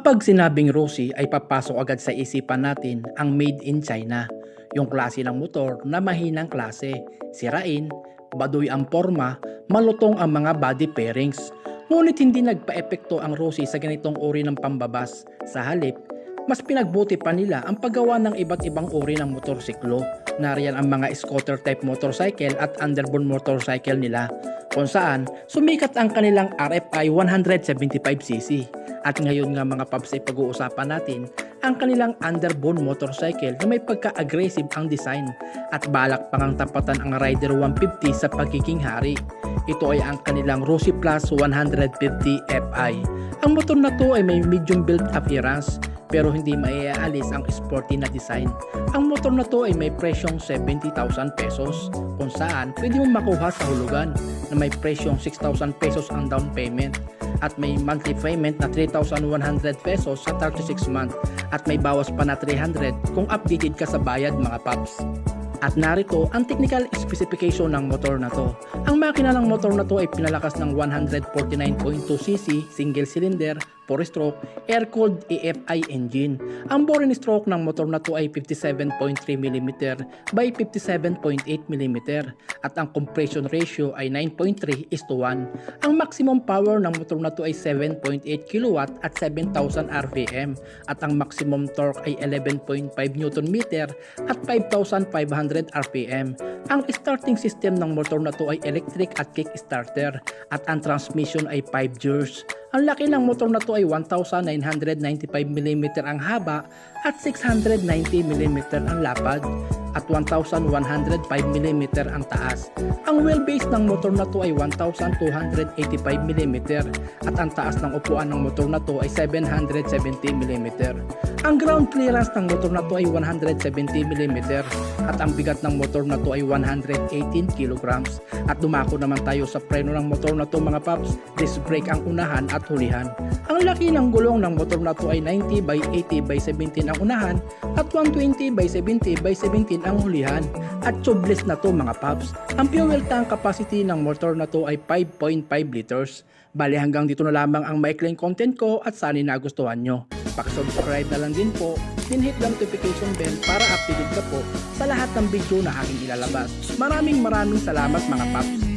Kapag sinabing Rosie ay papasok agad sa isipan natin ang made in China. Yung klase ng motor na mahinang klase, sirain, baduy ang forma, malutong ang mga body pairings. Ngunit hindi nagpa-epekto ang Rosie sa ganitong uri ng pambabas. Sa halip, mas pinagbuti pa nila ang paggawa ng iba't ibang uri ng motorsiklo. Nariyan ang mga scooter type motorcycle at underbone motorcycle nila, kung saan sumikat ang kanilang RFI 175cc. At ngayon nga mga paps ay pag-uusapan natin ang kanilang underbone motorcycle na may pagka-aggressive ang design at balak pang ang tapatan ang Rider 150 sa pagiging hari. Ito ay ang kanilang Rosie Plus 150 Fi. Ang motor na to ay may medium build appearance pero hindi maiaalis ang sporty na design. Ang motor na to ay may presyong 70,000 pesos kung saan pwede mo makuha sa hulugan na may presyong 6,000 pesos ang down payment at may monthly payment na 3,100 pesos sa 36 month at may bawas pa na 300 kung updated ka sa bayad mga paps. At narito ang technical specification ng motor na to. Ang makina ng motor na to ay pinalakas ng 149.2cc single cylinder 4-stroke air-cooled EFI engine. Ang boring stroke ng motor na to ay 57.3mm by 57.8mm at ang compression ratio ay 9.3:1. Ang maximum power ng motor na to ay 7.8 kW at 7,000 RPM at ang maximum torque ay 11.5 Nm at 5,500 RPM. Ang starting system ng motor na to ay electric at kick starter at ang transmission ay 5 gears. Ang laki ng motor na to ay 1,995mm ang haba at 690mm ang lapad at 1,105mm ang taas. Ang wheelbase ng motor na to ay 1,285mm at ang taas ng upuan ng motor na to ay 770mm. Ang ground clearance ng motor na to ay 170mm at ang bigat ng motor na to ay 118 kg. At dumako naman tayo sa preno ng motor na to mga paps, disc brake ang unahan at hulihan. Ang laki ng gulong ng motor na to ay 90 by 80 by 17 ang unahan at 120 by 70 by 17 ang hulihan. At tubeless na to mga paps. Ang fuel tank capacity ng motor na to ay 5.5 liters. Bali hanggang dito na lamang ang maikling content ko at sana nagustuhan nyo. Pag-subscribe na lang din po, then hit the notification bell para updated ka po sa lahat ng video na aking ilalabas. Maraming salamat mga paps.